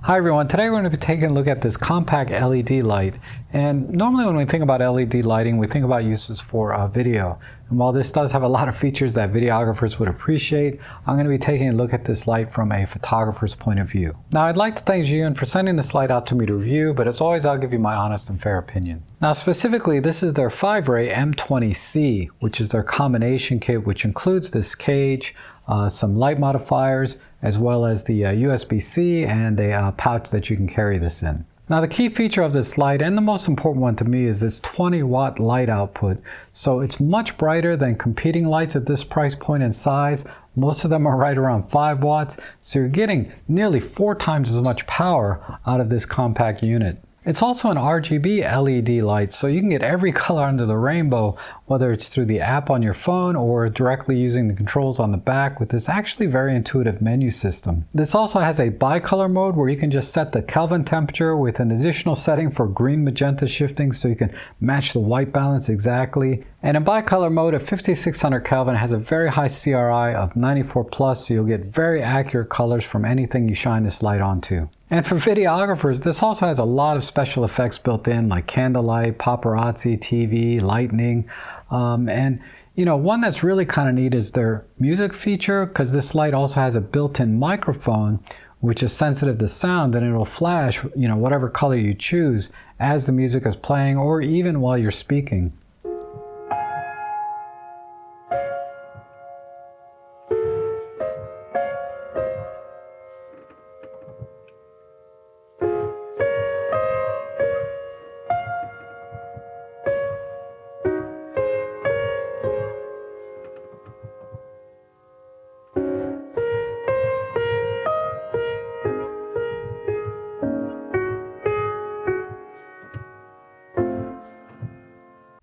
Hi everyone, today we're going to be taking a look at this compact LED light. And normally when we think about LED lighting, we think about uses for video. And while this does have a lot of features that videographers would appreciate, I'm going to be taking a look at this light from a photographer's point of view. Now I'd like to thank Zhiyun for sending this light out to me to review, but as always I'll give you my honest and fair opinion. Now specifically, this is their Fiveray M20C, which is their combination kit, which includes this cage, some light modifiers, as well as the USB-C and a pouch that you can carry this in. Now the key feature of this light, and the most important one to me, is this 20-watt light output. So it's much brighter than competing lights at this price point and size. Most of them are right around 5 watts, so you're getting nearly 4 times as much power out of this compact unit. It's also an RGB LED light, so you can get every color under the rainbow, whether it's through the app on your phone or directly using the controls on the back with this actually very intuitive menu system. This also has a bicolor mode where you can just set the Kelvin temperature with an additional setting for green magenta shifting so you can match the white balance exactly. And in bicolor mode at 5600 Kelvin, it has a very high CRI of 94 plus, so you'll get very accurate colors from anything you shine this light onto. And for videographers, this also has a lot of special effects built in, like candlelight, paparazzi, TV, lightning, and you know, one that's really kind of neat is their music feature, because this light also has a built-in microphone which is sensitive to sound, and it'll flash, you know, whatever color you choose as the music is playing or even while you're speaking.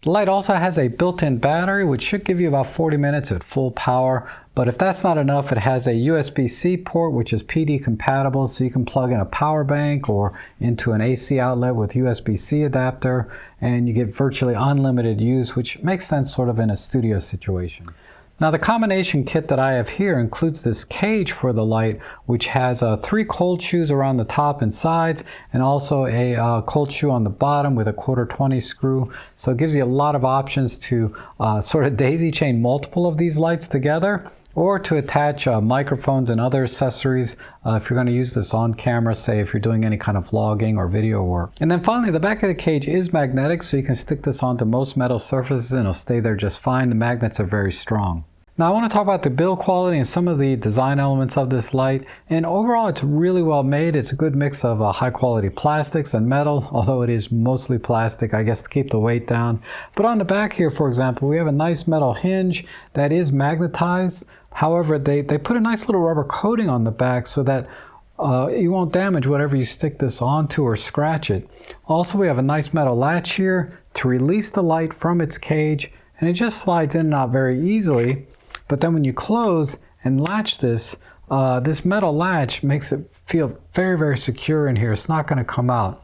The light also has a built-in battery, which should give you about 40 minutes at full power. But if that's not enough, it has a USB-C port, which is PD compatible, so you can plug in a power bank or into an AC outlet with USB-C adapter, and you get virtually unlimited use, which makes sense sort of in a studio situation. Now the combination kit that I have here includes this cage for the light, which has 3 cold shoes around the top and sides, and also a cold shoe on the bottom with a 1/4-20 screw. So it gives you a lot of options to sort of daisy chain multiple of these lights together, or to attach microphones and other accessories if you're going to use this on camera, say if you're doing any kind of vlogging or video work. And then finally, the back of the cage is magnetic, so you can stick this onto most metal surfaces and it'll stay there just fine. The magnets are very strong. Now I want to talk about the build quality and some of the design elements of this light, and overall it's really well made. It's a good mix of high quality plastics and metal, although it is mostly plastic, I guess, to keep the weight down. But on the back here, for example, we have a nice metal hinge that is magnetized. However, they put a nice little rubber coating on the back so that you won't damage whatever you stick this onto or scratch it. Also, we have a nice metal latch here to release the light from its cage, and it just slides in and out very easily. But then when you close and latch this, this metal latch makes it feel very, very secure in here. It's not going to come out.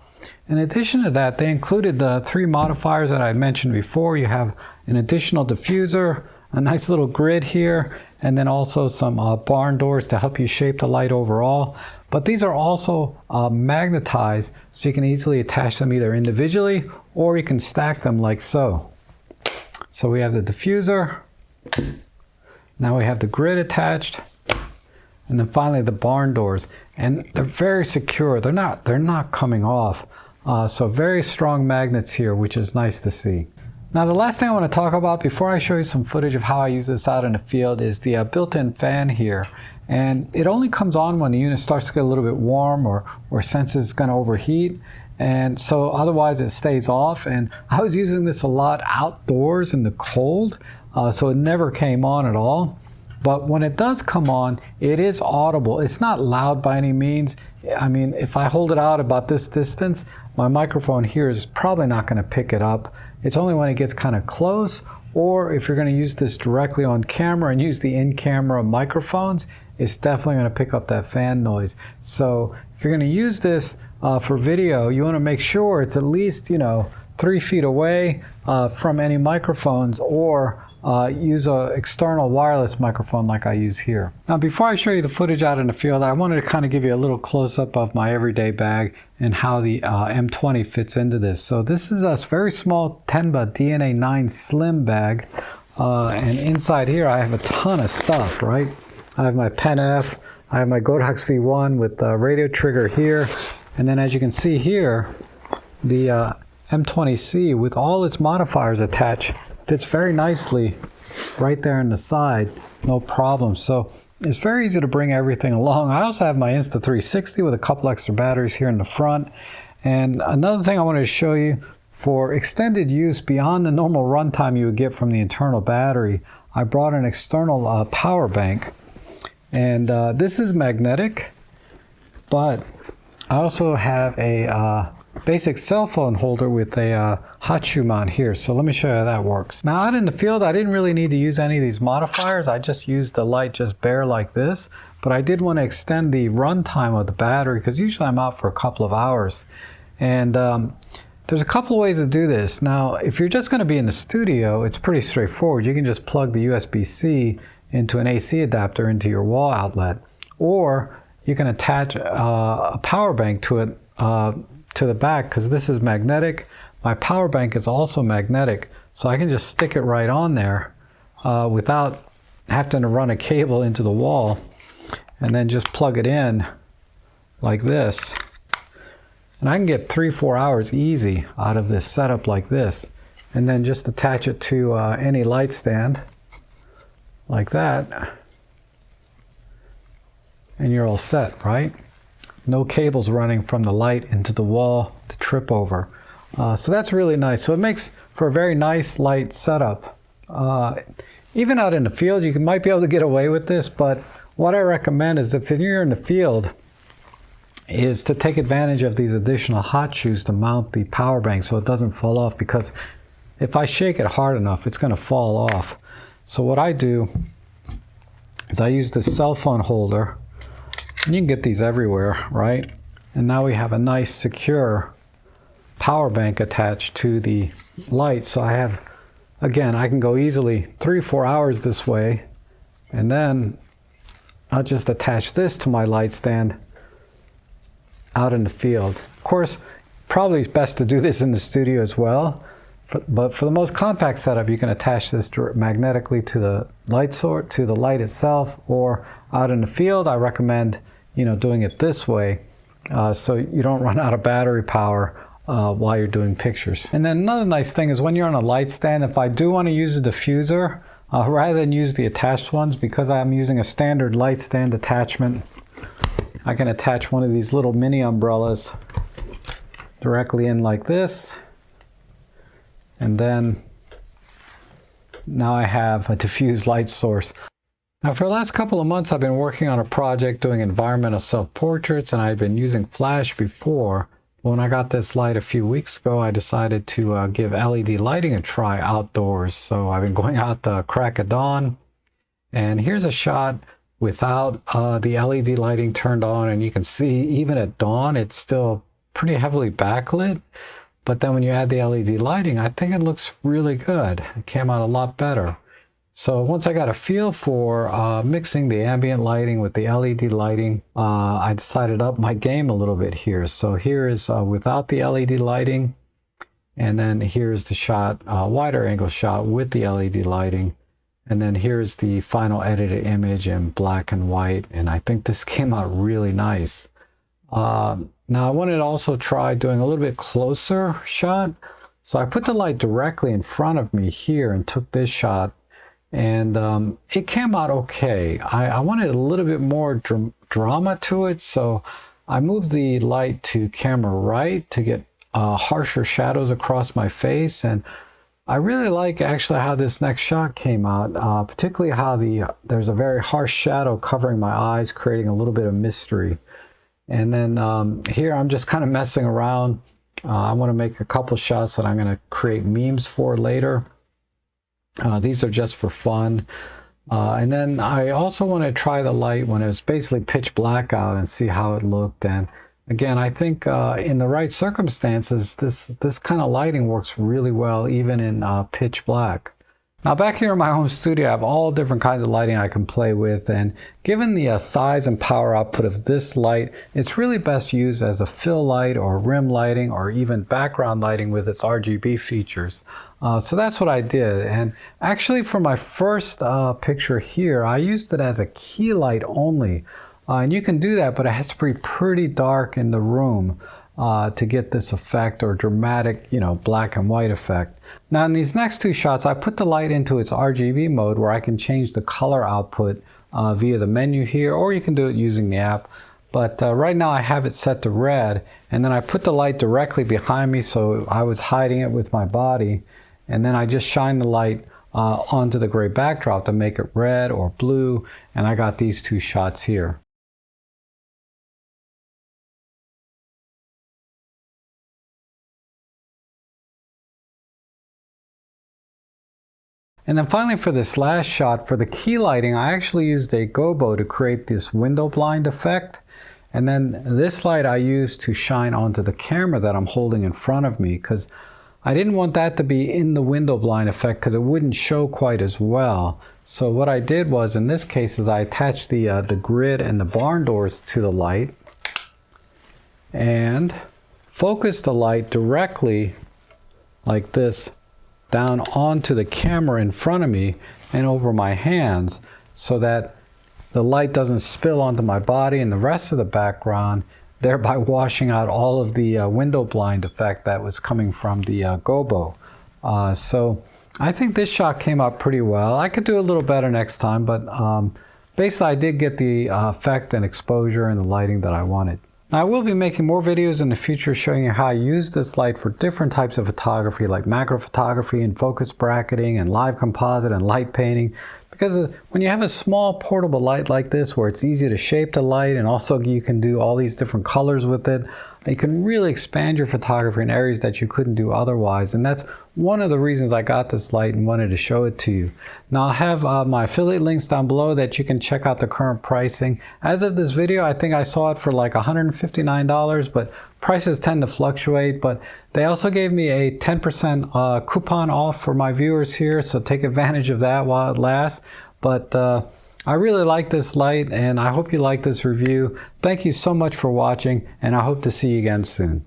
In addition to that, they included the 3 modifiers that I mentioned before. You have an additional diffuser, a nice little grid here, and then also some barn doors to help you shape the light overall. But these are also magnetized, so you can easily attach them either individually or you can stack them like so. So we have the diffuser. Now we have the grid attached, and then finally the barn doors, and they're very secure. They're not coming off. So very strong magnets here, which is nice to see. Now the last thing I want to talk about before I show you some footage of how I use this out in the field is the built-in fan here. And it only comes on when the unit starts to get a little bit warm or senses it's going to overheat. And so otherwise it stays off. And I was using this a lot outdoors in the cold. So it never came on at all. But when it does come on, it is audible. It's not loud by any means. I mean, if I hold it out about this distance, my microphone here is probably not going to pick it up. It's only when it gets kind of close, or if you're going to use this directly on camera and use the in-camera microphones, it's definitely going to pick up that fan noise. So if you're going to use this for video, you want to make sure it's at least, you know, 3 feet away from any microphones, or use an external wireless microphone like I use here. Now before I show you the footage out in the field, I wanted to kind of give you a little close-up of my everyday bag and how the M20 fits into this. So this is a very small Tenba DNA9 slim bag, and inside here I have a ton of stuff, right? I have my Pen F, I have my Godox V1 with the radio trigger here, and then as you can see here, the M20C with all its modifiers attached fits very nicely right there in the side, no problem. So it's very easy to bring everything along. I also have my Insta360 with a couple extra batteries here in the front. And another thing I wanted to show you, for extended use beyond the normal runtime you would get from the internal battery, I brought an external power bank. And this is magnetic, but I also have a basic cell phone holder with a hot shoe mount here. So let me show you how that works. Now out in the field, I didn't really need to use any of these modifiers. I just used the light just bare like this, but I did want to extend the runtime of the battery because usually I'm out for a couple of hours. And there's a couple of ways to do this. Now, if you're just going to be in the studio, it's pretty straightforward. You can just plug the USB-C into an AC adapter into your wall outlet, or you can attach a power bank to it to the back, because this is magnetic. My power bank is also magnetic, so I can just stick it right on there without having to run a cable into the wall, and then just plug it in like this. And I can get 3-4 hours easy out of this setup like this, and then just attach it to any light stand like that, and you're all set, right? No cables running from the light into the wall to trip over. So that's really nice. So it makes for a very nice light setup. Even out in the field, you might be able to get away with this, but what I recommend is if you're in the field, is to take advantage of these additional hot shoes to mount the power bank so it doesn't fall off, because if I shake it hard enough, it's going to fall off. So what I do is I use this cell phone holder. And you can get these everywhere, right? And now we have a nice secure power bank attached to the light. So I have, again, I can go easily 3-4 hours this way, and then I'll just attach this to my light stand out in the field. Of course, probably it's best to do this in the studio as well, but for the most compact setup, you can attach this magnetically to the light source, to the light itself, or out in the field, I recommend doing it this way, so you don't run out of battery power while you're doing pictures. And then another nice thing is when you're on a light stand, if I do want to use a diffuser, rather than use the attached ones, because I'm using a standard light stand attachment, I can attach one of these little mini umbrellas directly in like this, and then now I have a diffused light source. Now for the last couple of months, I've been working on a project doing environmental self-portraits, and I've been using flash before. When I got this light a few weeks ago, I decided to give LED lighting a try outdoors. So I've been going out the crack of dawn, and here's a shot without the LED lighting turned on, and you can see even at dawn, it's still pretty heavily backlit. But then when you add the LED lighting, I think it looks really good. It came out a lot better. So once I got a feel for mixing the ambient lighting with the LED lighting, I decided to up my game a little bit here. So here is without the LED lighting, and then here's the shot, wider angle shot with the LED lighting, and then here's the final edited image in black and white, and I think this came out really nice. Now I wanted to also try doing a little bit closer shot, so I put the light directly in front of me here and took this shot. And it came out okay. I wanted a little bit more drama to it, so I moved the light to camera right to get harsher shadows across my face. And I really like actually how this next shot came out, particularly how there's a very harsh shadow covering my eyes, creating a little bit of mystery. And then here I'm just kind of messing around. I want to make a couple shots that I'm going to create memes for later. These are just for fun. And then I also want to try the light when it was basically pitch black out and see how it looked. And again, I think in the right circumstances, this kind of lighting works really well, even in pitch black. Now back here in my home studio, I have all different kinds of lighting I can play with, and given the size and power output of this light, it's really best used as a fill light or rim lighting or even background lighting with its RGB features. So that's what I did, and actually for my first picture here, I used it as a key light only. And you can do that, but it has to be pretty dark in the room to get this effect or dramatic, black and white effect. Now in these next two shots, I put the light into its RGB mode where I can change the color output via the menu here, or you can do it using the app. But right now I have it set to red, and then I put the light directly behind me, so I was hiding it with my body, and then I just shine the light onto the gray backdrop to make it red or blue, and I got these two shots here. And then finally for this last shot, for the key lighting, I actually used a gobo to create this window blind effect. And then this light I used to shine onto the camera that I'm holding in front of me, because I didn't want that to be in the window blind effect because it wouldn't show quite as well. So what I did was, in this case, is I attached the grid and the barn doors to the light and focused the light directly like this down onto the camera in front of me and over my hands, so that the light doesn't spill onto my body and the rest of the background, thereby washing out all of the window blind effect that was coming from the gobo. So I think this shot came out pretty well. I could do a little better next time, but basically I did get the effect and exposure and the lighting that I wanted. Now, I will be making more videos in the future showing you how I use this light for different types of photography, like macro photography and focus bracketing and live composite and light painting. Because when you have a small portable light like this, where it's easy to shape the light and also you can do all these different colors with it, you can really expand your photography in areas that you couldn't do otherwise. And that's one of the reasons I got this light and wanted to show it to you. Now, I'll have my affiliate links down below that you can check out the current pricing. As of this video, I think I saw it for like $159, but prices tend to fluctuate. But they also gave me a 10% coupon off for my viewers here, so take advantage of that while it lasts. But I really like this light, and I hope you like this review. Thank you so much for watching, and I hope to see you again soon.